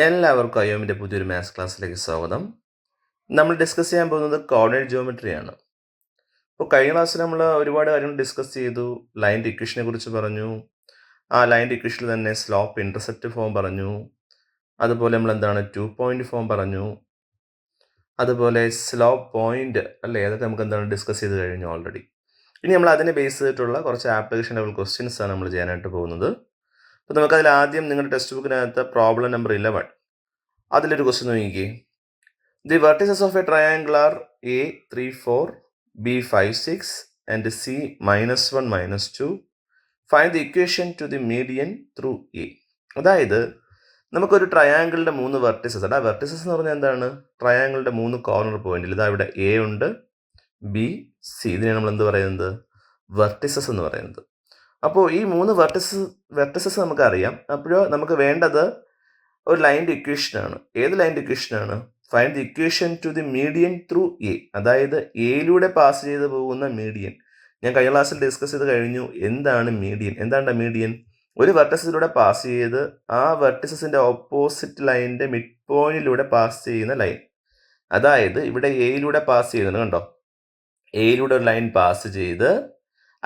എല്ലാവർക്കും IOMന്റെ പുതിയൊരു മാത്സ് ക്ലാസ്സിലേക്ക് സ്വാഗതം. നമ്മൾ ഡിസ്കസ് ചെയ്യാൻ പോകുന്നത് കോർഡിനേറ്റ് ജിയോമെട്രിയാണ്. അപ്പോൾ കഴിഞ്ഞ ക്ലാസ്സിൽ നമ്മൾ ഒരുപാട് കാര്യങ്ങൾ ഡിസ്കസ് ചെയ്തു. ലൈൻ്റെ ഇക്വേഷനെ കുറിച്ച് പറഞ്ഞു. ആ ലൈൻ്റെ ഇക്വേഷനിൽ തന്നെ സ്ലോപ്പ് ഇൻ്റർസെപ്റ്റ് ഫോം പറഞ്ഞു. അതുപോലെ നമ്മൾ എന്താണ് 2 പോയിന്റ് ഫോം പറഞ്ഞു. അതുപോലെ സ്ലോപ്പ് പോയിന്റ് അല്ലേ, അതൊക്കെ നമുക്ക് എന്താണ് ഡിസ്കസ് ചെയ്ത് കഴിഞ്ഞു ഓൾറെഡി. ഇനി നമ്മൾ അതിനെ ബേസ് ചെയ്തിട്ടുള്ള കുറച്ച് ആപ്ലിക്കേഷൻ ലെവൽ ക്വസ്റ്റ്യൻസ് ആണ് നമ്മൾ ചെയ്യാനായിട്ട് പോകുന്നത്. അപ്പോൾ നമുക്കതിൽ ആദ്യം നിങ്ങളുടെ ടെക്സ്റ്റ് ബുക്കിനകത്ത് പ്രോബ്ലം നമ്പർ 11 അതിലൊരു ക്വസ്റ്റ്യൻ നോക്കിക്കേ. The vertices of a triangle are A 3 4, B 5 6 and C -1 -2. Find the equation to the median through A. അതായത് നമുക്കൊരു ട്രയാങ്കിളിൻ്റെ 3 വെർട്ടിസസ് ഉണ്ട്. ആ വെർട്ടിസസ് എന്ന് പറഞ്ഞാൽ എന്താണ്? ട്രയാങ്കിളിൻ്റെ 3 കോർണർ പോയിന്റിൽ ഇതാ ഇവിടെ A ഉണ്ട്, B, C. ഇതിനെയാണ് നമ്മൾ എന്ത് പറയുന്നത്? വെർട്ടിസസ് എന്ന് പറയുന്നത്. അപ്പോൾ ഈ 3 വെർട്ടിസസ് നമുക്കറിയാം. അപ്പോഴോ നമുക്ക് വേണ്ടത് ഒരു ലൈൻ്റെ ഇക്വേഷനാണ്. ഏത് ലൈൻ്റെ ഇക്വേഷനാണ്? Find the equation to the median through A, അതായത് എയിലൂടെ പാസ് ചെയ്ത് പോകുന്ന മീഡിയൻ. ഞാൻ കഴിഞ്ഞ ക്ലാസ്സിൽ ഡിസ്കസ് ചെയ്ത് കഴിഞ്ഞു എന്താണ് മീഡിയൻ. എന്താണ് മീഡിയൻ? ഒരു വെർട്ടിസസിലൂടെ പാസ് ചെയ്ത് ആ വെർട്ടിസസിൻ്റെ ഓപ്പോസിറ്റ് ലൈനിൻ്റെ മിഡ് പോയിന്റിലൂടെ പാസ് ചെയ്യുന്ന ലൈൻ. അതായത് ഇവിടെ എയിലൂടെ പാസ് ചെയ്യുന്നുണ്ട്, കണ്ടോ? എയിലൂടെ ഒരു ലൈൻ പാസ് ചെയ്ത്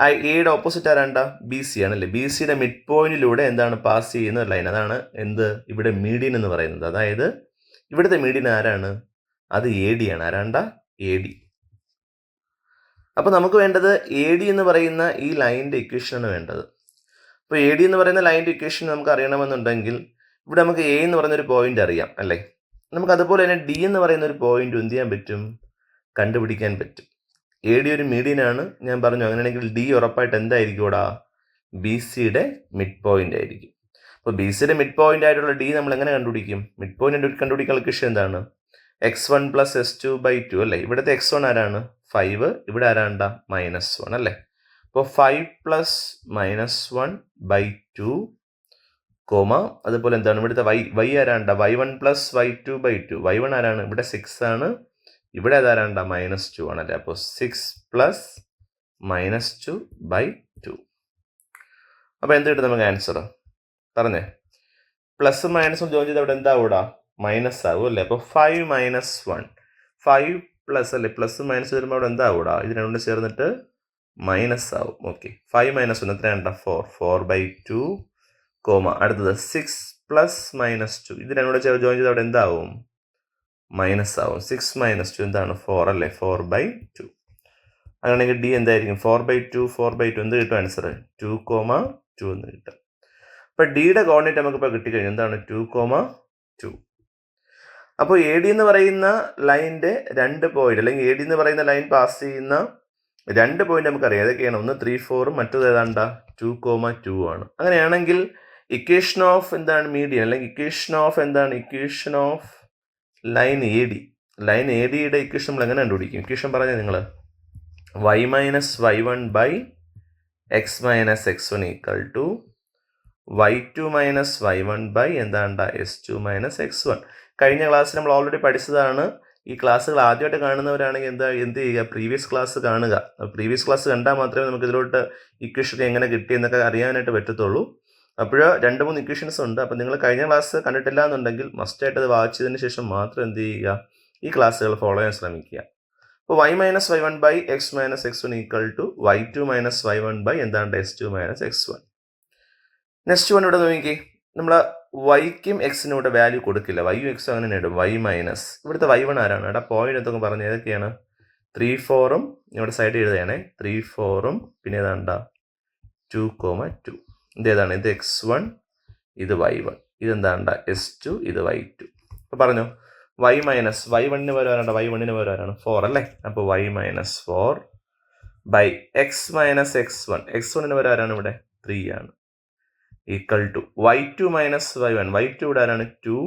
ആ എയുടെ ഓപ്പോസിറ്റ് ആരാണ്ടാ? ബി സി ആണല്ലേ. ബി സിയുടെ മിഡ് പോയിന്റിലൂടെ എന്താണ് പാസ് ചെയ്യുന്ന ഒരു ലൈൻ. അതാണ് എന്ത് ഇവിടെ മീഡിയൻ എന്ന് പറയുന്നത്. അതായത് ഇവിടുത്തെ മീഡിയൻ ആരാണ്? അത് എ ഡി ആണ്. ആരാണ്ടാ? A D. അപ്പോൾ നമുക്ക് വേണ്ടത് എ ഡി എന്ന് പറയുന്ന ഈ ലൈനിൻ്റെ ഇക്വേഷനാണ് വേണ്ടത്. അപ്പോൾ എ ഡി എന്ന് പറയുന്ന ലൈനിൻ്റെ ഇക്വേഷൻ നമുക്ക് അറിയണമെന്നുണ്ടെങ്കിൽ ഇവിടെ നമുക്ക് എ എന്ന് പറയുന്നൊരു പോയിന്റ് അറിയാം അല്ലേ. നമുക്ക് അതുപോലെ തന്നെ ഡി എന്ന് പറയുന്ന ഒരു പോയിന്റ് എന്ത് ചെയ്യാൻ പറ്റും? കണ്ടുപിടിക്കാൻ പറ്റും. എ ഡി ഒരു മീഡിയനാണ് ഞാൻ പറഞ്ഞു. അങ്ങനെയാണെങ്കിൽ ഡി ഉറപ്പായിട്ട് എന്തായിരിക്കും ഇവിടെ? ബി സിയുടെ മിഡ് പോയിന്റ് ആയിരിക്കും. അപ്പോൾ ബി സിയുടെ മിഡ് പോയിന്റ് ആയിട്ടുള്ള ഡി നമ്മൾ എങ്ങനെ കണ്ടുപിടിക്കും? മിഡ് പോയിന്റ് കണ്ടുപിടിക്കാനുള്ള ഇക്വേഷൻ എന്താണ്? x1 + s2/2 അല്ലേ. ഇവിടുത്തെ x1 ആരാണ്? 5. ഇവിടെ ആരാണ്ട? -1 അല്ലേ. അപ്പോൾ 5 + -1/2 കോമ അതുപോലെ എന്താണ് ഇവിടുത്തെ y ആരാണ്ട? y1 + y2/2. y1 ആരാണ്? ഇവിടെ 6 ആണ്. ഇവിടെ അതാരാണ്ട? -2 ആണല്ലേ. അപ്പോൾ 6 + -2/2. അപ്പോൾ എന്ത് കിട്ടും നമുക്ക് ആൻസർ? പറഞ്ഞേ. പ്ലസ് മൈനസും ജോയിൻ ചെയ്ത് അവിടെ എന്താ കൂടാ? മൈനസ് ആവും അല്ലേ. അപ്പോൾ 5 - 1, 5 പ്ലസ് അല്ലേ. പ്ലസ് മൈനസ് വരുമ്പോൾ അവിടെ എന്താ കൂടാ? ഇത് രണ്ടും ചേർന്നിട്ട് മൈനസ് ആവും. ഓക്കെ. 5 - 1 എത്രയാണ്ട? 4/2 കോമ അടുത്തത് 6 + -2. ഇത് രണ്ടും കൂടെ ജോയിൻ ചെയ്ത് അവിടെ എന്താവും? മൈനസ് ആവും. 6 - 2 എന്താണ്? 4 അല്ലേ. 4/2. അങ്ങനെയാണെങ്കിൽ ഡി എന്തായിരിക്കും? 4/2 എന്ത് കിട്ടും ആൻസർ? 2,2 എന്ന് കിട്ടും. അപ്പോൾ ഡിയുടെ കോർഡിനേറ്റ് നമുക്കിപ്പോൾ കിട്ടിക്കഴിഞ്ഞു. എന്താണ്? 2,2. അപ്പോൾ എ ഡി എന്ന് പറയുന്ന ലൈനിൻ്റെ 2 പോയിന്റ് അല്ലെങ്കിൽ എ ഡി എന്ന് പറയുന്ന ലൈൻ പാസ് ചെയ്യുന്ന 2 പോയിന്റ് നമുക്കറിയാം. ഏതൊക്കെയാണ്? ഒന്ന് 3 4, മറ്റേത് ഏതാണ്ട 2,2 ആണ്. അങ്ങനെയാണെങ്കിൽ ഇക്വേഷൻ ഓഫ് എന്താണ്? മീഡിയൻ അല്ലെങ്കിൽ ഇക്വേഷൻ ഓഫ് എന്താണ്? Equation of line A D. Line A ഡിയുടെ ഇക്വേഷൻ നമ്മൾ എങ്ങനെ കണ്ടുപിടിക്കും? ഇക്വേഷൻ പറഞ്ഞാൽ നിങ്ങൾ y - y1/x - x1 = y2 - y1 എന്താണ്ട? s2 - x1. കഴിഞ്ഞ ക്ലാസ്സിൽ നമ്മൾ ഓൾറെഡി പഠിച്ചതാണ്. ഈ ക്ലാസ്സുകൾ ആദ്യമായിട്ട് കാണുന്നവരാണെങ്കിൽ എന്ത് ചെയ്യുക? പ്രീവിയസ് ക്ലാസ് കാണുക. പ്രീവിയസ് ക്ലാസ് കണ്ടാൽ മാത്രമേ നമുക്ക് ഇതിലോട്ട് ഇക്വേഷൻ എങ്ങനെ കിട്ടിയെന്നൊക്കെ അറിയാനായിട്ട് പറ്റത്തുള്ളൂ. അപ്പോൾ 2-3 ഇക്വേഷൻസ് ഉണ്ട്. അപ്പോൾ നിങ്ങൾ കഴിഞ്ഞ ക്ലാസ് കണ്ടിട്ടില്ല എന്നുണ്ടെങ്കിൽ മസ്റ്റായിട്ട് അത് വായിച്ചതിന് ശേഷം മാത്രം എന്ത് ചെയ്യുക? ഈ ക്ലാസ്സുകൾ ഫോളോ ചെയ്യാൻ ശ്രമിക്കുക. അപ്പോൾ y - y1/x - x1 = y2 - y1 എന്താണ്ട്? s2 - x1. നെക്സ്റ്റ് വൺ ഇവിടെ നോക്കിക്കേ. നമ്മൾ വൈക്കും എക്സിനും ഇവിടെ വാല്യൂ കൊടുക്കില്ല. വൈയും എക്സും അങ്ങനെ ഇടും. y മൈനസ് ഇവിടുത്തെ y1 ആരാണ്? ഇവിടെ പോയിന്റ് എന്തൊക്കെ പറഞ്ഞ് ഏതൊക്കെയാണ്? 3 4ഉം ഇവിടെ സൈഡിൽ എഴുതുകയാണേ. 3 4ഉം പിന്നെ ഏതാണ്ട 2,2. ഇത് ഏതാണ്? ഇത് x1, ഇത് y1, ഇതെന്താണ്ട? s2, ഇത് y2. അപ്പോൾ പറഞ്ഞോ y മൈനസ് y1ന് പകരം ആരാണ്ട? y1ന് പകരം ആരാണ്? 4 അല്ലേ. അപ്പോൾ y - 4/x - x1. x1ന് പകരം ആരാണ് ഇവിടെ? 3 ആണ്. = y2 - y1. y2 ഇവിടെ ആരാണ്? 2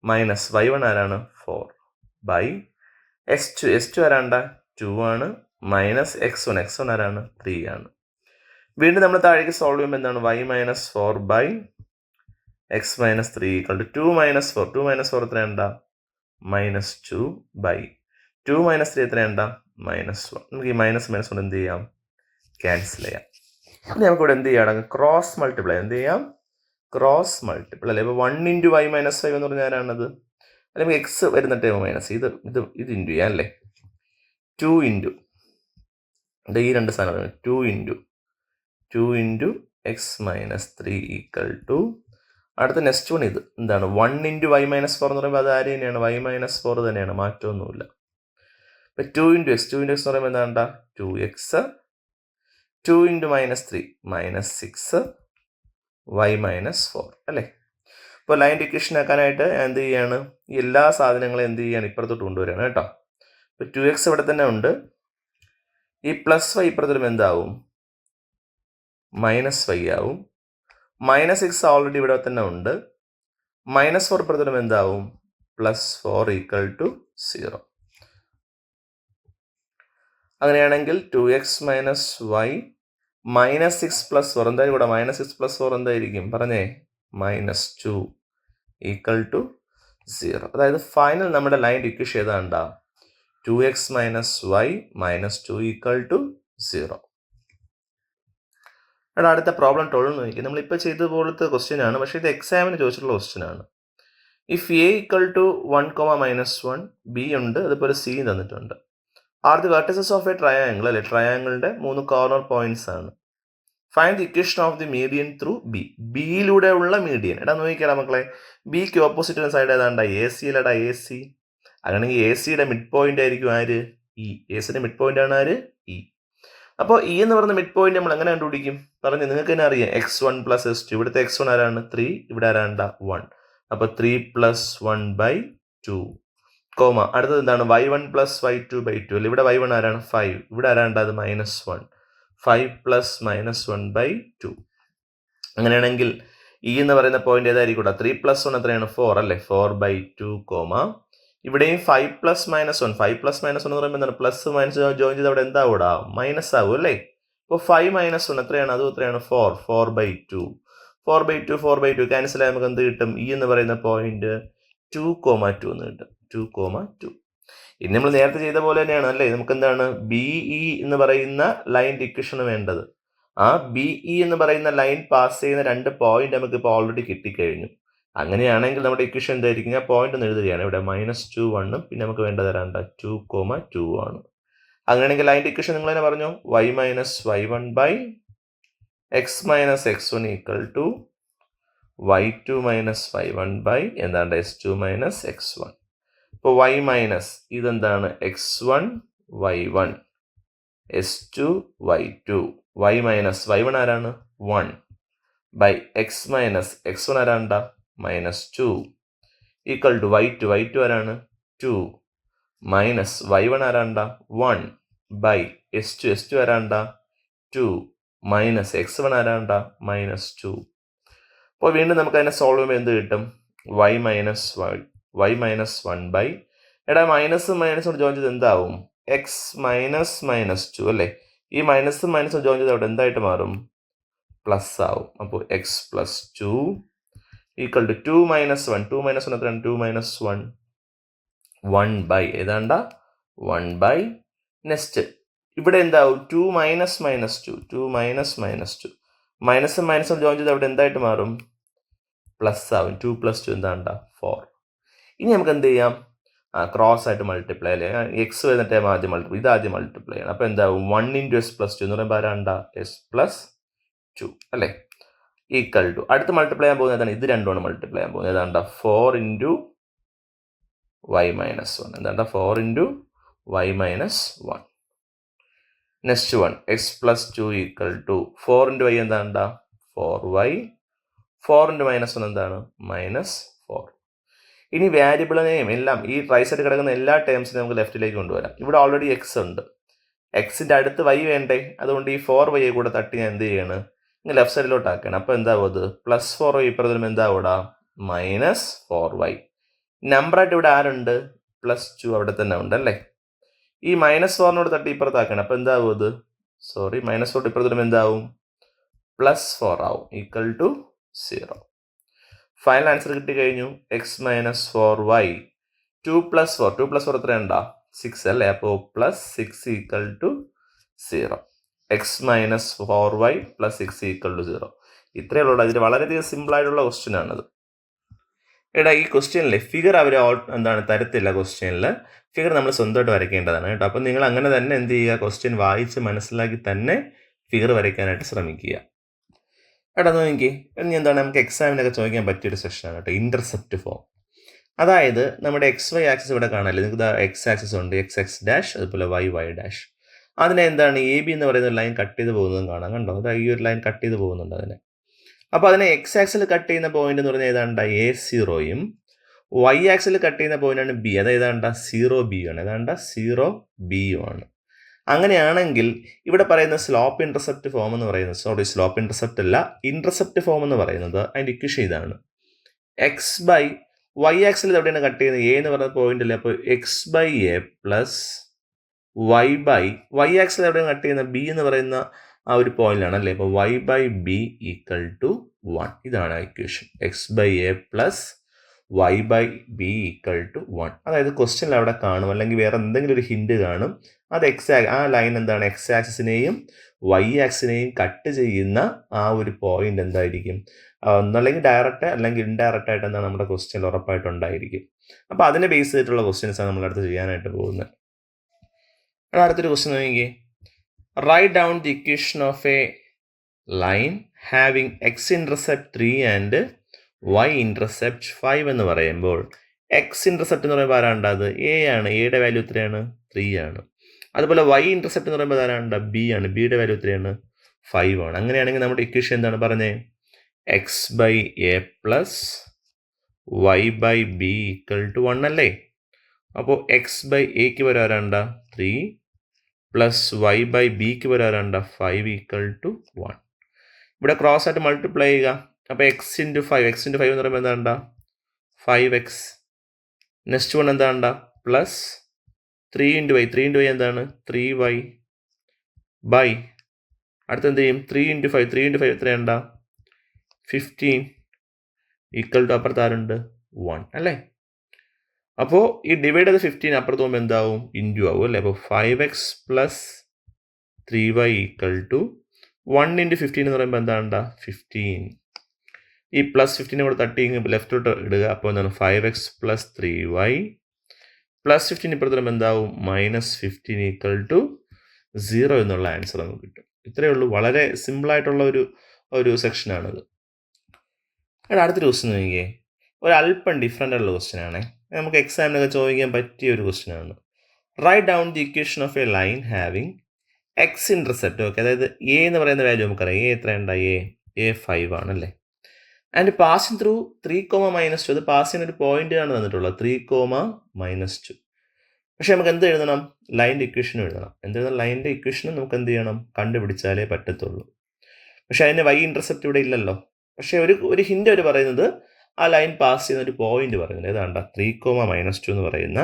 മൈനസ് y1 ആരാണ്? 4/s2 ആരാണ്ട? 2 ആണ്. മൈനസ് x1 ആരാണ്? 3 ആണ്. വീണ്ടും നമ്മൾ താഴേക്ക് സോൾവ് ചെയ്യുമ്പോൾ എന്താണ്? y - 4/x - 3 = 2 - 4. 2 - 4 എത്രയാണ്ട? -2/2 - 3 എത്രയാണ്ട? -1. നമുക്ക് ഈ -1 എന്ത് ചെയ്യാം? ക്യാൻസൽ ചെയ്യാം. നമുക്കിവിടെ എന്ത് ചെയ്യാം? ക്രോസ് മൾട്ടിപ്ലൈ എന്ത് ചെയ്യാം? ക്രോസ് മൾട്ടിപ്പിൾ അല്ലേ? ഇപ്പോൾ 1 ഇൻറ്റു വൈ മൈനസ് 5 എന്ന് പറഞ്ഞാൽ ആരാണത്? അല്ലെങ്കിൽ എക്സ് വരുന്ന ടേം മൈനസ് ഇത് ഇൻറ്റു ചെയ്യാം അല്ലേ? 2 ഇൻറ്റു ഈ രണ്ട് സാധനം 2 into x minus 3 equal to അടുത്ത നെക്സ്റ്റ് വൺ ഇത് എന്താണ് 1 ഇൻറ്റു വൈ മൈനസ് 4 എന്ന് പറയുമ്പോൾ അത് ആര് തന്നെയാണ്? വൈ മൈനസ് 4 തന്നെയാണ്, മാറ്റമൊന്നുമില്ല. ഇപ്പം 2 ഇൻറ്റു എക്സ് എന്ന് പറയുമ്പോൾ എന്താണ്ടാ 2x 2 into minus 3 minus 6 y minus 4 അല്ലേ? ഇപ്പോൾ ലൈൻ ഇക്വേഷൻ ആക്കാനായിട്ട് എന്ത് ചെയ്യാണ്? ഈ എല്ലാ സാധനങ്ങളും എന്ത് ചെയ്യാണ്? ഇപ്പുറത്തോട്ട് കൊണ്ടുവരികയാണ് കേട്ടോ. ഇപ്പോൾ 2x ഇവിടെ തന്നെ ഉണ്ട്. ഈ പ്ലസ് വൈ ഇപ്പുറത്തോട്ട് എന്താവും? മൈനസ് വൈ ആവും. മൈനസ് 6 ഓൾറെഡി ഇവിടെ തന്നെ ഉണ്ട്. മൈനസ് 4 ഇപ്പുറത്തോട്ട് എന്താവും? Plus 4 equal to 0. അങ്ങനെയാണെങ്കിൽ 2x minus y minus 6 plus 4 എന്തായാലും ഇവിടെ മൈനസ് 6 പ്ലസ് 4 എന്തായിരിക്കും? പറഞ്ഞേ മൈനസ് 2 ഈക്വൽ ടു 0. അതായത് ഫൈനൽ നമ്മുടെ ലൈൻ ഇക്വേഷൻ ഏതാണ്ടാ 2x minus y minus 2 equal to 0. എടാ അടുത്ത പ്രോബ്ലം 12 നോക്കി. നമ്മളിപ്പോൾ ചെയ്ത പോലത്തെ ക്വസ്റ്റ്യൻ ആണ്, പക്ഷേ ഇത് എക്സാമിന് ചോദിച്ചിട്ടുള്ള ക്വസ്റ്റ്യൻ ആണ്. If A equal to 1, -1 B ഉണ്ട്, അതുപോലെ സി തന്നിട്ടുണ്ട്. Are the vertices of a triangle അല്ലെ? ട്രയാങ്കിളിന്റെ 3 കോർണർ പോയിന്റ്സ് ആണ്. Find the equation of the median through B. ബിയിലൂടെ ഉള്ള മീഡിയൻ. എടാ നോക്കിക്കടാ മക്കളെ, ബിക്ക് ഓപ്പോസിറ്റ് സൈഡ് ഏതാണ്ടാ എ സി അല്ലടാ എ സി. അങ്ങനെയെങ്കിൽ എ സിയുടെ മിഡ് പോയിന്റ് ആയിരിക്കും ആര്? ഇ. എ സിയുടെ മിഡ് പോയിന്റ് ആണ് ആര്? ഇ. അപ്പോൾ ഇ എന്ന് പറയുന്ന മിഡ് പോയിന്റ് നമ്മൾ എങ്ങനെ കണ്ടുപിടിക്കും? പറഞ്ഞു നിങ്ങൾക്ക് തന്നെ അറിയാം, x1 പ്ലസ് x2. ഇവിടുത്തെ x1 ആരാണ്? 3. ഇവിടെ ആരാണ്ടാ? 1. അപ്പോൾ 3 + 1/2 കോമ അടുത്തത് എന്താണ്? y1 + y2/2 അല്ലെ? ഇവിടെ y1 ആരാണ്? 5. ഇവിടെ ആരാണ്ടാ? അത് -1. 5 + -1/2. അങ്ങനെയാണെങ്കിൽ ഇ എന്ന് പറയുന്ന പോയിന്റ് ഏതായിരിക്കും? 3 + 1 എത്രയാണ്? 4 അല്ലേ? 4/2 കോമ ഇവിടെയും 5 + -1. 5 + -1 എന്ന് പറയുമ്പോൾ എന്താണ്? പ്ലസ് മൈനസ് ജോയിൻ ചെയ്ത് അവിടെ എന്താവൂടാ? മൈനസ് ആവും അല്ലേ? അപ്പോൾ 5 - 1 എത്രയാണ്? അതും എത്രയാണ്? 4. 4/2. 4/2 ക്യാൻസൽ ആയി നമുക്ക് എന്ത് കിട്ടും? ഇ എന്ന് പറയുന്ന പോയിന്റ് 2,2 എന്ന് കിട്ടും. 2,2. ഇനി നമ്മൾ നേരത്തെ ചെയ്ത പോലെ തന്നെയാണ് അല്ലേ? നമുക്ക് എന്താണ് BE എന്ന് പറയുന്ന ലൈൻ ഇക്വേഷൻ വേണ്ടത്. ആ BE എന്ന് പറയുന്ന ലൈൻ പാസ് ചെയ്യുന്ന 2 പോയിന്റ് നമുക്ക് ഇപ്പോൾ ഓൾറെഡി കിട്ടിക്കഴിഞ്ഞു. അങ്ങനെയാണെങ്കിൽ നമ്മുടെ ഇക്വേഷൻ എന്തായിരിക്കും? ഞാൻ പോയിന്റ് ഒന്ന് എഴുതുകയാണ്. ഇവിടെ -2 1 പിന്നെ നമുക്ക് വേണ്ടത് തരാണ്ട 2,2 ആണ്. അങ്ങനെയാണെങ്കിൽ ലൈൻ ഇക്വേഷൻ നിങ്ങൾ തന്നെ പറഞ്ഞു, y - y1 x - x1 equal to y2 - y1 എന്താണ്ട് x2 - x1. ഇപ്പോൾ y മൈനസ് ഇതെന്താണ്? x1 y1 s2 y2. y minus y1 ആരാണ്? 1 x മൈനസ് x1 ആരാണ്ടാ? -2 ഈക്വൽ ടു y2 ആരാണ്? 2 minus y1 ആരാണ്ടാ? 1 s2 ആരാണ്ടാ? 2 minus x1 ആരാണ്ടാ? -2. അപ്പോൾ വീണ്ടും നമുക്ക് അതിനെ സോൾവ് ചെയ്യുമ്പോൾ എന്ത് കിട്ടും? y മൈനസ് 1 എടാ മൈനസും മൈനസും ജോയിൻ ചെയ്ത് എന്താവും? x -2 അല്ലേ? ഈ മൈനസും മൈനസും ജോയിൻ ചെയ്ത് അവിടെ എന്തായിട്ട് മാറും? പ്ലസ് ആവും. അപ്പോൾ x + 2 ഈക്വൽ ടു 2 - 1. 2 - 1 എത്രയാണ്? 2 - 1 1 ഏതാണ്ടാ? 1 നെക്സ്റ്റ് ഇവിടെ എന്താവും? 2 - -2 2 - -2 മൈനസും മൈനസും ജോയിൻ ചെയ്ത് അവിടെ എന്തായിട്ട് മാറും? പ്ലസ് ആവും. 2 + 2 എന്താണ്ടാ? 4. ഇനി നമുക്ക് എന്ത് ചെയ്യാം? ക്രോസ് ആയിട്ട് മൾട്ടിപ്ലൈ അല്ലേ? എക്സ് വരുന്നിട്ട് ആദ്യം മൾട്ടിപ്ലൈ, ഇത് ആദ്യം മൾട്ടിപ്ലൈ ചെയ്യണം. അപ്പോൾ എന്താവും? 1 × s + 2 എന്ന് പറയുമ്പോൾ ആരാണ്ടാ? s + 2 അല്ലേ? ഈക്വൽ ടു അടുത്ത് മൾട്ടിപ്ലൈ ചെയ്യാൻ പോകുന്നത് ഏതാണ്? ഇത് രണ്ടുമാണ് മൾട്ടിപ്ലൈ ചെയ്യാൻ പോകുന്നത്. ഏതാണ്ടാ? 4 × y - 1. എന്താണ്ടാ? 4 × y - 1. Next one x + 2 equal to 4 × y എന്താണ്ടാ? 4y. 4 × -1 എന്താണ്? -4. ഇനി വാരിയബിളിനെയും എല്ലാം ഈ റൈറ്റ് സൈഡ് കിടക്കുന്ന എല്ലാ ടേംസിനും നമുക്ക് ലെഫ്റ്റിലേക്ക് കൊണ്ടുവരാം. ഇവിടെ ഓൾറെഡി എക്സ് ഉണ്ട്. എക്സിൻ്റെ അടുത്ത് y വേണ്ടേ? അതുകൊണ്ട് ഈ 4y കൂടെ തട്ടി ഞാൻ എന്ത് ചെയ്യാണ്? ഇങ്ങനെ ലെഫ്റ്റ് സൈഡിലോട്ട് ആക്കണം. അപ്പോൾ എന്താവും? അത് +4y ഇപ്പുറത്തും എന്താവൂടാ? -4y. നമ്പറായിട്ട് ഇവിടെ ആരുണ്ട്? +2 അവിടെ തന്നെ ഉണ്ട് അല്ലേ? ഈ -4നോട് തട്ടി ഇപ്പുറത്താക്കണം. അപ്പോൾ എന്താവും? അത് -4 ഇപ്പുറത്തും എന്താവും? +4 ആവും. Equal to 0. ഫൈനൽ ആൻസർ കിട്ടിക്കഴിഞ്ഞു. x - 4y 2 + 4. 2 + 4 എത്രയുണ്ടാ? 6 അല്ലേ? അപ്പോൾ +6 equal to 0. x - 4y + 6 equal to 0. ഇത്രയേ ഉള്ളൂ. ഇതിൽ വളരെയധികം സിമ്പിളായിട്ടുള്ള ക്വസ്റ്റ്യൻ ആണത്. എടാ ഈ ക്വസ്റ്റ്യനിലെ ഫിഗർ അവർ തരത്തില്ല. ക്വസ്റ്റ്യനിൽ ഫിഗർ നമ്മൾ സ്വന്തമായിട്ട് വരയ്ക്കേണ്ടതാണ് കേട്ടോ. അപ്പം നിങ്ങൾ അങ്ങനെ തന്നെ എന്ത് ചെയ്യുക, ക്വസ്റ്റ്യൻ വായിച്ച് മനസ്സിലാക്കി തന്നെ ഫിഗർ വരയ്ക്കാനായിട്ട് ശ്രമിക്കുക. എടാ നോക്കി ഇനി എന്താണ് നമുക്ക് എക്സാമിനൊക്കെ ചോദിക്കാൻ പറ്റിയൊരു സെക്ഷനാണ് കേട്ടോ, ഇൻ്റർസെപ്റ്റ് ഫോം. അതായത് നമ്മുടെ XY ആക്സിസ് ഇവിടെ കാണാല്ലേ, നിങ്ങൾക്ക് എക്സ് ആക്സിസ് ഉണ്ട്, XX ഡാഷ്, അതുപോലെ YY ഡാഷ്. അതിനെ എന്താണ് AB എന്ന് പറയുന്ന ലൈൻ കട്ട് ചെയ്ത് പോകുന്നതും കാണാം. കണ്ടോ, അത് ഈ ഒരു ലൈൻ കട്ട് ചെയ്ത് പോകുന്നുണ്ട് അതിനെ. അപ്പോൾ അതിനെ X ആക്സിൽ കട്ട് ചെയ്യുന്ന പോയിന്റ് എന്ന് പറഞ്ഞാൽ ഏതാണ്ട് A0യും Y ആക്സിൽ കട്ട് ചെയ്യുന്ന പോയിന്റാണ് B, അത് ഏതാണ്ട് 0B ആണ്, ഏതാണ്ട് 0B ആണ്. അങ്ങനെയാണെങ്കിൽ ഇവിടെ പറയുന്ന സ്ലോപ്പ് ഇന്റർസെപ്റ്റ് ഫോം എന്ന് പറയുന്നത്, സോറി സ്ലോപ്പ് ഇന്റർസെപ്റ്റ് അല്ല, ഇന്റർസെപ്റ്റ് ഫോം എന്ന് പറയുന്നത് അതിൻ്റെ ഇക്വേഷൻ ഇതാണ്. Y ആക്സിൽ എവിടെയാണ് കട്ട് ചെയ്യുന്നത്, A എന്ന് പറയുന്ന പോയിന്റ് അല്ലേ, അപ്പോൾ X/A പ്ലസ് Y ആക്സിൽ എവിടെയാണ് കട്ട് ചെയ്യുന്നത്, B എന്ന് പറയുന്ന ആ ഒരു പോയിന്റിലാണ് അല്ലേ, അപ്പോൾ Y/B ഈക്വൽ ടു 1. ഇതാണ് equation. X/A plus Y/B equal to 1. അതായത് ക്വസ്റ്റ്യനിൽ അവിടെ കാണും, അല്ലെങ്കിൽ വേറെ എന്തെങ്കിലും ഒരു ഹിന്റ് കാണും. അത് ആ ലൈൻ എന്താണ്, X ആക്സിസിനെയും Y ആക്സിനെയും കട്ട് ചെയ്യുന്ന ആ ഒരു പോയിന്റ് എന്തായിരിക്കും, ഒന്നല്ലെങ്കിൽ ഡയറക്റ്റ് അല്ലെങ്കിൽ ഇൻഡയറക്റ്റ് ആയിട്ട് എന്താണ് നമ്മുടെ ക്വസ്റ്റ്യനിൽ ഉറപ്പായിട്ടുണ്ടായിരിക്കും. അപ്പോൾ അതിനെ ബേസ് ചെയ്തിട്ടുള്ള ക്വസ്റ്റ്യൻസാണ് നമ്മളടുത്ത് ചെയ്യാനായിട്ട് പോകുന്നത്. അടുത്തൊരു ക്വസ്റ്റ്യൻ നോക്കിയേ, write down the equation of a line having X intercept 3 and Y intercept 5 എന്ന് പറയുമ്പോൾ X ഇന്റർസെപ്റ്റ് എന്ന് പറയുമ്പോൾ ആരാണ്ട്, അത് A ആണ്, എയുടെ വാല്യൂ എത്രയാണ്, 3 ആണ്. അതുപോലെ Y ഇന്റർസെപ്റ്റ് എന്ന് പറയുമ്പോൾ ആരാണ്ട്, B ആണ്, ബിയുടെ വാല്യൂ എത്രയാണ്, 5 ആണ്. അങ്ങനെയാണെങ്കിൽ നമ്മുടെ ഇക്വേഷൻ എന്താണ് പറഞ്ഞത്, X/A plus Y/B equal to 1 അല്ലേ. അപ്പോൾ X/Aക്ക് വരാറുണ്ട് 3 പ്ലസ് Y/Bക്ക് വരാറുണ്ട് 5 ഈക്വൽ ടു 1. ഇവിടെ ക്രോസ് ആയിട്ട് മൾട്ടിപ്ലൈ ചെയ്യുക. അപ്പോൾ X ഇൻറ്റു 5 എന്ന് പറയുമ്പോൾ എന്താണ്ട 5X. നെക്സ്റ്റ് വൺ എന്താണ്ട പ്ലസ് 3 ഇൻറ്റു Y എന്താണ് 3Y ബൈ അടുത്ത് എന്ത് ചെയ്യും 3 ഇൻറ്റു 5 എത്രയുണ്ടാ 15 ഈക്വൽ ടു അപ്പുറത്ത് ആരുണ്ട് 1 അല്ലേ. അപ്പോൾ ഈ ഡിവൈഡ് ചെയ്ത് 15 അപ്പുറത്ത് പോകുമ്പോൾ എന്താവും, ഇൻറ്റു ആവും അല്ലേ. അപ്പോൾ 5X plus 3Y equal to 1 into 15 എന്ന് പറയുമ്പോൾ എന്താണ്ട 15. ഈ പ്ലസ് 15 കൂടെ തട്ടി ലെഫ്റ്റോട്ട് ഇടുക. അപ്പോൾ എന്താണ് 5X പ്ലസ് 3Y പ്ലസ് 15 ഇപ്പുറത്ത് വരുമ്പോൾ എന്താവും -15 ഈക്വൽ ടു 0 എന്നുള്ള ആൻസർ നമുക്ക് കിട്ടും. ഇത്രയേ ഉള്ളൂ. വളരെ സിമ്പിളായിട്ടുള്ള ഒരു സെക്ഷനാണിത്. അടുത്തൊരു ക്വസ്റ്റ്യൻ നോക്കിയേ, ഒരല്പം ഡിഫറെൻ്റ് ആയിട്ടുള്ള ക്വസ്റ്റ്യൻ ആണേ, നമുക്ക് എക്സാമിനൊക്കെ ചോദിക്കാൻ പറ്റിയ ഒരു ക്വസ്റ്റ്യൻ ആണ്. Write down the equation of a line having X intercept. Okay, അതായത് A എന്ന് പറയുന്ന വാല്യൂ നമുക്കറിയാം, A എത്രയുണ്ടാ, A 5 ആണല്ലേ. ആൻഡ് പാസിങ് ത്രൂ 3, -2, അത് പാസ് ചെയ്യുന്ന ഒരു പോയിന്റ് ആണ് തന്നിട്ടുള്ളത് 3, -2. പക്ഷെ നമുക്ക് എന്ത് എഴുതണം, ലൈൻ്റെ ഇക്വേഷനും എഴുതണം. എന്തെഴുതണം, ലൈൻ്റെ ഇക്വേഷനും നമുക്ക് എന്ത് ചെയ്യണം, കണ്ടുപിടിച്ചാലേ പറ്റത്തുള്ളൂ. പക്ഷെ അതിന് Y ഇന്റർസെപ്റ്റ് ഇവിടെ ഇല്ലല്ലോ. പക്ഷേ ഒരു ഹിൻ്റ് അവർ പറയുന്നത്, ആ ലൈൻ പാസ് ചെയ്യുന്ന ഒരു പോയിന്റ് പറയുന്നുണ്ട്, ഏതാണ്ട 3, -2 എന്ന് പറയുന്ന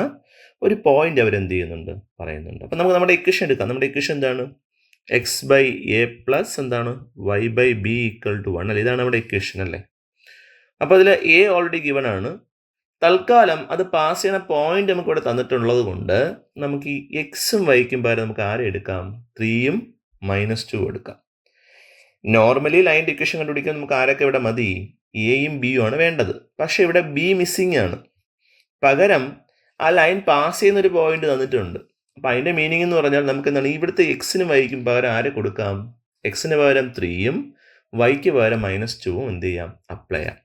ഒരു പോയിന്റ് അവരെന്ത് ചെയ്യുന്നുണ്ട്, പറയുന്നുണ്ട്. അപ്പം നമുക്ക് നമ്മുടെ ഇക്വേഷൻ എടുക്കാം. നമ്മുടെ ഇക്വേഷൻ എന്താണ്, X/A പ്ലസ് എന്താണ് Y/B ഈക്വൽ ടു 1 അല്ലേ. ഇതാണ് നമ്മുടെ ഇക്വേഷൻ അല്ലേ. അപ്പോൾ അതിൽ A ഓൾറെഡി ഗിവൺ ആണ്. തൽക്കാലം അത് പാസ് ചെയ്യുന്ന പോയിന്റ് നമുക്ക് ഇവിടെ തന്നിട്ടുള്ളത് കൊണ്ട് നമുക്ക് ഈ Xഉം Yക്കും പകരം നമുക്ക് ആരെ എടുക്കാം, 3ഉം -2 എടുക്കാം. നോർമലി ലൈൻ്റെ ഇക്വേഷൻ കണ്ടുപിടിക്കാൻ നമുക്ക് ആരൊക്കെ ഇവിടെ മതി, Aയും Bയും ആണ് വേണ്ടത്. പക്ഷേ ഇവിടെ B മിസ്സിങ് ആണ്. പകരം ആ ലൈൻ പാസ് ചെയ്യുന്നൊരു പോയിന്റ് തന്നിട്ടുണ്ട്. അപ്പം അതിൻ്റെ മീനിങ് എന്ന് പറഞ്ഞാൽ നമുക്ക് എന്താണ്, ഇവിടുത്തെ Xനും Yക്കും പകരം ആരെ കൊടുക്കാം, Xന് പകരം 3ഉം Yക്ക് പകരം -2ഉം എന്ത് ചെയ്യാം, അപ്ലൈ ചെയ്യാം.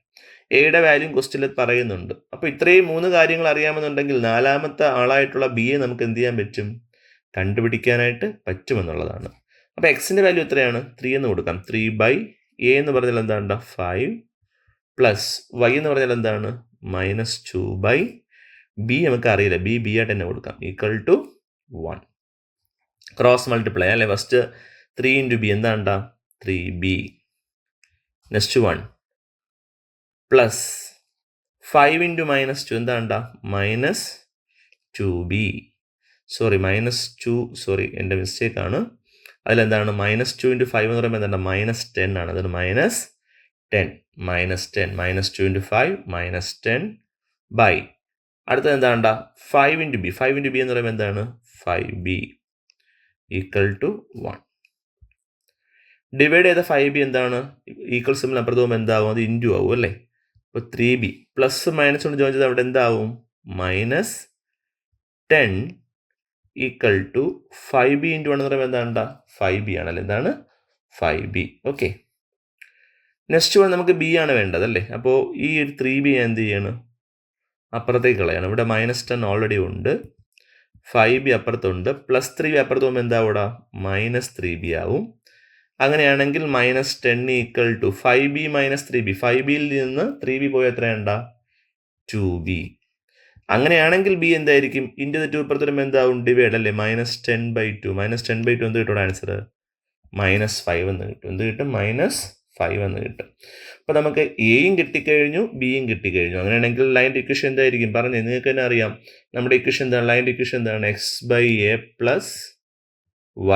എയുടെ വാല്യൂ ക്വസ്റ്റ്യനിൽ പറയുന്നുണ്ട്. അപ്പോൾ ഇത്രയും 3 കാര്യങ്ങൾ അറിയാമെന്നുണ്ടെങ്കിൽ നാലാമത്തെ ആളായിട്ടുള്ള Bയെ നമുക്ക് എന്ത് ചെയ്യാൻ പറ്റും, കണ്ടുപിടിക്കാനായിട്ട് പറ്റുമെന്നുള്ളതാണ്. അപ്പോൾ Xൻ്റെ വാല്യൂ എത്രയാണ്, 3 എന്ന് കൊടുക്കാം. 3/A എന്ന് പറഞ്ഞാൽ എന്താണ് 5 പ്ലസ് Y എന്ന് പറഞ്ഞാൽ എന്താണ് -2/B നമുക്ക് അറിയില്ല, B ആയിട്ട് തന്നെ കൊടുക്കാം, ഈക്വൽ ടു 1. ക്രോസ് മൾട്ടിപ്ലൈ അല്ലേ. First 3 into B എന്താണ്ടാ 3B. Next 1 plus 5 into -2 എന്താണ്ടാ -2B. Sorry എൻ്റെ മിസ്റ്റേക്കാണ്. അതിലെന്താണ് -2 ഇൻറ്റു 5 എന്ന് പറയുമ്പോൾ എന്താണ് -10 ആണ്. അതൊരു -10 -2 ഇൻറ്റു 5 -10 ബൈ അടുത്തത് എന്താണ്ടാ 5 ഇൻറ്റു B എന്ന് പറയുമ്പോൾ എന്താണ് 5B ഈക്വൽ ടു 1. ഡിവൈഡ് ചെയ്ത 5b എന്താണ്? ഈക്വൽ സിമ്പിൾ അപ്പുറത്ത് പോകുമ്പോൾ എന്താവും? അത് ഇൻറ്റു ആവും അല്ലേ? അപ്പോൾ 3b പ്ലസ് മൈനസ് കൊണ്ട് ജോയിൻ ചെയ്ത് അവിടെ എന്താവും? -10 ഈക്വൽ ടു 5b ഇൻറ്റു 1 എന്ന് പറയുമ്പോൾ എന്താണ്ടാ? 5b ആണല്ലേ? എന്താണ്? 5b. ഓക്കെ, നെക്സ്റ്റ് വൺ നമുക്ക് ബി ആണ് വേണ്ടത് അല്ലേ? അപ്പോൾ ഈ ഒരു 3b എന്ത് ചെയ്യണം? അപ്പുറത്തേക്ക് കളയണം. ഇവിടെ -10 ഓൾറെഡി ഉണ്ട്, 5b അപ്പുറത്തുണ്ട്, പ്ലസ് 3b അപ്പുറത്ത് പോകുമ്പോൾ എന്താ ഇവിടെ? -3b ആവും. അങ്ങനെയാണെങ്കിൽ -10 ഈക്വൽ ടു 5b - 3b. 5bയിൽ നിന്ന് 3b പോയി എത്രയുണ്ട? 2b. അങ്ങനെയാണെങ്കിൽ ബി എന്തായിരിക്കും? ഇൻറ്റു 2 ഇപ്പുറത്ത് വരുമ്പോൾ എന്താവും? ഡിവൈഡ് അല്ലേ? -10/2. -10/2 എന്ത് കിട്ടും ആൻസർ? -5 എന്ന് കിട്ടും. എന്ത് കിട്ടും? -5 എന്ന് കിട്ടും. അപ്പോൾ നമുക്ക് എയും കിട്ടിക്കഴിഞ്ഞു, ബിയും കിട്ടിക്കഴിഞ്ഞു. അങ്ങനെയാണെങ്കിൽ ലൈൻ്റെ ഇക്വേഷൻ എന്തായിരിക്കും? പറഞ്ഞേ, നിങ്ങൾക്ക് തന്നെ അറിയാം. നമ്മുടെ ഇക്വേഷൻ എന്താണ്? ലൈൻ്റെ ഇക്വേഷൻ എന്താണ്? x/a plus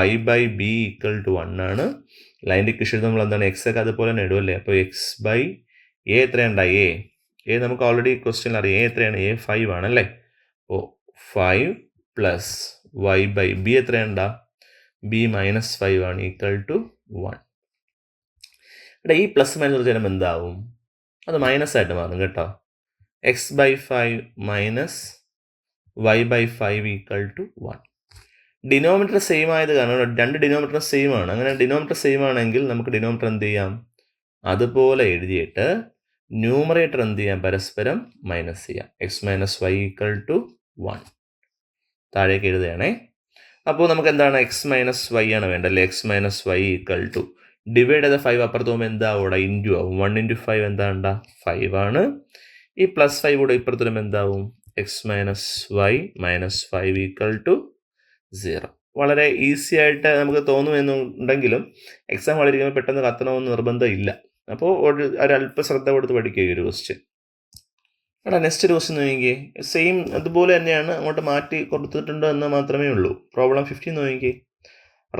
y/b equal to 1 ആണ്. ലൈൻ്റെ ഇക്വേഷൻ നമ്മൾ എന്താണ്? എക്സ് ഒക്കെ അതുപോലെ തന്നെ ഇടുമല്ലേ? അപ്പോൾ x/a എത്രയുണ്ട? എ നമുക്ക് ഓൾറെഡി ക്വസ്റ്റ്യൻ അറിയാം. എ എത്രയാണ്? എ 5 ആണല്ലേ? അപ്പോൾ 5 പ്ലസ് y/b എത്രയുണ്ട? b -5 ആണ്, ഈക്വൽ ടു 1. ഇവിടെ ഈ പ്ലസ് മൈനസ് ചേരുമ്പോൾ എന്താവും? അത് മൈനസ് ആയിട്ട് മാറും കേട്ടോ. x/5 minus y/5 equal to 1. Denominator same ആയത് കാരണം രണ്ട് ഡിനോമിനേറ്റർ സെയിം ആണ്. അങ്ങനെ ഡിനോമിനേറ്റർ സെയിം ആണെങ്കിൽ നമുക്ക് ഡിനോമിനേറ്റർ എന്ത് ചെയ്യാം? അതുപോലെ എഴുതിയിട്ട് ന്യൂമറേറ്റർ എന്ത് ചെയ്യാം? പരസ്പരം മൈനസ് ചെയ്യാം. x - y ഈക്വൽ ടു 1 താഴേക്ക് എഴുതുകയാണേ. അപ്പോൾ നമുക്ക് എന്താണ്? x - y ആണ് വേണ്ടല്ലേ? x - y equal to divide ചെയ്ത 5 അപ്പുറത്ത് പോകുമ്പോൾ എന്താ? അവിടെ ഇൻറ്റു ആവും. 1 × 5 എന്താ? 5 ആണ്. ഈ പ്ലസ് 5 കൂടെ ഇപ്പുറത്ത് വരുമ്പോൾ എന്താവും? x - y - 5 equal to 0. വളരെ ഈസി ആയിട്ട് നമുക്ക് തോന്നുമെന്നുണ്ടെങ്കിലും എക്സാം കളിക്കുമ്പോൾ പെട്ടെന്ന് കത്തണമെന്ന് നിർബന്ധമില്ല. അപ്പോൾ ഒരല്പ ശ്രദ്ധ കൊടുത്ത് പഠിക്കുക ഈ ഒരു ക്വസ്റ്റ്യൻ. എടാ നെക്സ്റ്റ് ഒരു ക്വസ്റ്റ്യൻ നോക്കിക്കേ. സെയിം അതുപോലെ തന്നെയാണ്, അങ്ങോട്ട് മാറ്റി കൊടുത്തിട്ടുണ്ടോ എന്ന് മാത്രമേ ഉള്ളൂ. പ്രോബ്ലം 15 നോക്കിക്കേ.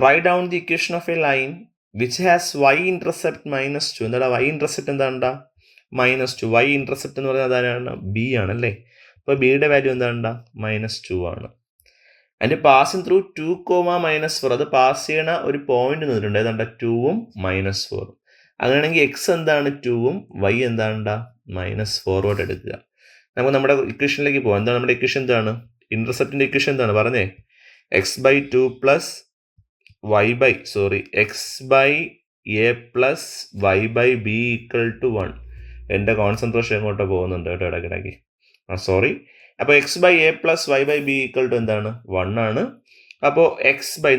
Write down the equation of a line which has y intercept -2. എന്താ y ഇന്റർസെപ്റ്റ് എന്താണ്ടാ? -2. y ഇന്റർസെപ്റ്റ് എന്ന് പറയുന്നത് ആരാണ്? ബി ആണല്ലേ? അപ്പോൾ ബിയുടെ വാല്യൂ എന്താണ്ടാ? -2 ആണ്. അതിൻ്റെ പാസിങ് ത്രൂ 2, -4. അത് പാസ് ചെയ്യണ ഒരു പോയിന്റ് നിന്നിട്ടുണ്ട്. ഏതാണ്ട 2ഉം -4. അങ്ങനെയാണെങ്കിൽ എക്സ് എന്താണ്? 2ഉം y എന്താണ്ടാ? -4 എടുക്കുക. നമുക്ക് നമ്മുടെ ഇക്വേഷനിലേക്ക് പോകാം. എന്താണ് നമ്മുടെ ഇക്വേഷൻ? എന്താണ് ഇന്റർസെപ്റ്റിൻ്റെ ഇക്വേഷൻ? എന്താണ് പറഞ്ഞേ? x/2 plus x/a plus y/b equal to 1. എൻ്റെ കോൺസെൻട്രേഷൻ എങ്ങോട്ടോ പോകുന്നുണ്ട് കേട്ടോ ഇടയ്ക്കിടയ്ക്ക്. സോറി. അപ്പോൾ x/a plus y/b equal to എന്താണ്? 1 ആണ്. അപ്പോൾ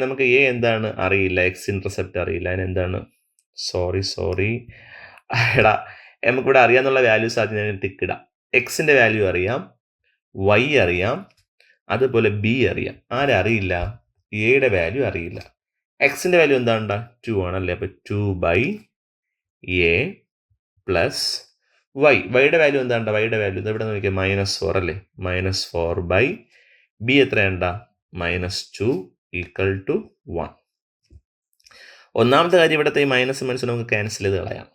നമുക്ക് a എന്താണ്? അറിയില്ല. എക്സ് ഇന്റർസെപ്റ്റ് അറിയില്ല. അതിനെന്താണ്? സോറി എടാ, നമുക്കിവിടെ അറിയാമെന്നുള്ള വാല്യൂസ് ആദ്യം ഞാൻ ടിക്കിടാം. എക്സിൻ്റെ വാല്യൂ അറിയാം, y അറിയാം, അതുപോലെ b അറിയാം. ആരറിയില്ല? എയുടെ വാല്യൂ അറിയില്ല. എക്സിൻ്റെ വാല്യൂ എന്താണ്ടാ? 2 ആണല്ലേ? അപ്പോൾ 2/a പ്ലസ് വൈയുടെ വാല്യൂ എന്താണ്ട? വൈയുടെ വാല്യൂ ഇവിടെ നോക്കിയാൽ -4 അല്ലേ? -4/b എത്രയാണ്ട? -2 equal to 1. ഒന്നാമത്തെ കാര്യം, ഇവിടുത്തെ ഈ മൈനസ് നമുക്ക് ക്യാൻസൽ ചെയ്ത് കളയാം.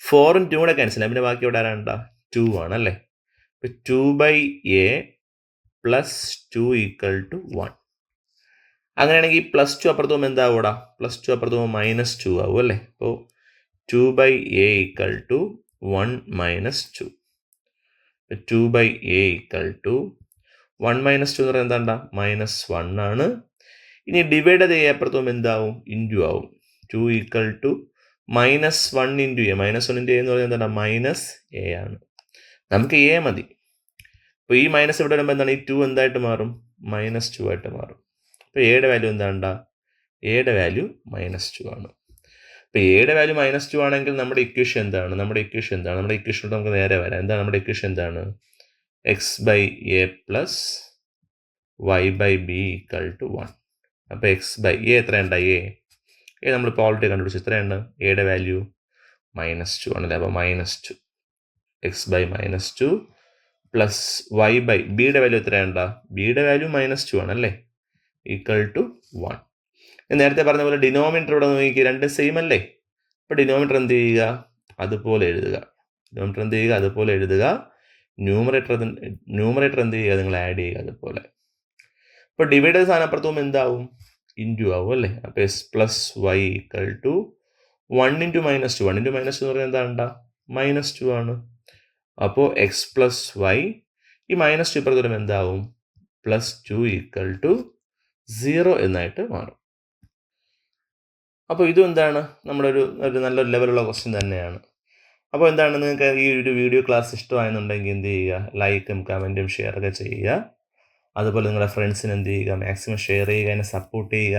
4ഉം 2 കൂടെ ക്യാൻസൽ ചെയ്യാം. പിന്നെ ബാക്കി ഇവിടെ ആരാണ്ട? 2 ആണല്ലേ? അപ്പോൾ 2/a പ്ലസ് 2 ഈക്വൽ ടു 1. അങ്ങനെയാണെങ്കിൽ +2 അപ്പുറത്ത് പോകുമ്പോൾ എന്താവും? ഇവിടെ +2 അപ്പുറത്ത് പോകുമ്പോൾ -2 ആവും അല്ലേ? അപ്പോൾ 2/a equal to 1 - 2. 2/a equal to 1 - 2 എന്ന് പറയുന്നത് എന്താണ്ടാ? -1 ആണ്. ഇനി ഡിവൈഡ് ചെയ്ത് അപ്പുറത്ത് പോകുമ്പോൾ എന്താവും? ഇൻറ്റു ആവും. 2 ഈക്വൽ ടു -1 × a. -1 × a എന്ന് പറയുന്നത് എന്താണ്? -a ആണ്. നമുക്ക് a മതി. അപ്പോൾ ഈ മൈനസ് ഇവിടെ വരുമ്പോൾ എന്താണ്? ഈ 2 എന്തായിട്ട് മാറും? -2 ആയിട്ട് മാറും. അപ്പോൾ എയുടെ വാല്യൂ എന്താണ്ടാ? എയുടെ വാല്യൂ -2 ആണ്. അപ്പോൾ എയുടെ വാല്യൂ -2 ആണെങ്കിൽ നമ്മുടെ ഇക്വേഷൻ എന്താണ്? നമ്മുടെ ഇക്വേഷൻ നമുക്ക് നേരെ വരാം. എന്താണ് നമ്മുടെ ഇക്വേഷൻ? എന്താണ്? x/a plus y/b equal to 1. അപ്പോൾ x/a എത്രയുണ്ട? എ നമ്മളിപ്പോൾ ഓൾറെഡി കണ്ടുപിടിച്ചു. എത്രയാണ് എയുടെ വാല്യൂ? -2 ആണല്ലേ? അപ്പോൾ -2 x/-2 പ്ലസ് y/bയുടെ വാല്യൂ എത്രയുണ്ട? ബിയുടെ വാല്യൂ -2 ആണല്ലേ? Equal to 1. നേരത്തെ പറഞ്ഞ പോലെ ഡിനോമിനേറ്റർ ഇവിടെ നോക്കി, രണ്ടും സെയിം അല്ലേ? അപ്പോൾ ഡിനോമിനേറ്റർ എന്ത് ചെയ്യുക? അതുപോലെ എഴുതുക. ന്യൂമറേറ്റർ എന്ത് ചെയ്യുക? നിങ്ങൾ ആഡ് ചെയ്യുക അതുപോലെ. ഇപ്പോൾ ഡിവൈഡ് ചെയ്ത സാധനം അപ്പുറത്ത് പോകുമ്പോൾ എന്താവും? ഇൻറ്റു ആവും അല്ലേ? അപ്പോൾ x plus y equal to 1 into minus two. 1 into minus two എന്ന് പറഞ്ഞാൽ എന്താണ്ടാ? -2 ആണ്. അപ്പോൾ എക്സ് പ്ലസ് വൈ, ഈ -2 ഇപ്പുറത്ത് വരുമ്പോൾ എന്താവും? +2 ഈക്വൽ ടു 0 എന്നായിട്ട് മാറും. അപ്പോൾ ഇതും എന്താണ്? നമ്മുടെ ഒരു നല്ലൊരു ലെവലുള്ള ക്വസ്റ്റ്യൻ തന്നെയാണ്. അപ്പോൾ എന്താണ്, നിങ്ങൾക്ക് ഈ ഒരു വീഡിയോ ക്ലാസ് ഇഷ്ടമായെന്നുണ്ടെങ്കിൽ എന്ത് ചെയ്യുക? ലൈക്കും കമൻറ്റും ഷെയറൊക്കെ ചെയ്യുക. അതുപോലെ നിങ്ങളുടെ ഫ്രണ്ട്സിന് എന്ത് ചെയ്യുക? മാക്സിമം ഷെയർ ചെയ്യുക, എന്നെ സപ്പോർട്ട് ചെയ്യുക.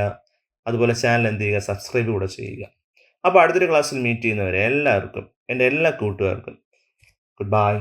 അതുപോലെ ചാനൽ എന്ത് ചെയ്യുക? സബ്സ്ക്രൈബ് കൂടെ ചെയ്യുക. അപ്പോൾ അടുത്തൊരു ക്ലാസ്സിൽ മീറ്റ് ചെയ്യുന്നവരെ എല്ലാവർക്കും, എൻ്റെ എല്ലാ കൂട്ടുകാർക്കും ഗുഡ് ബൈ.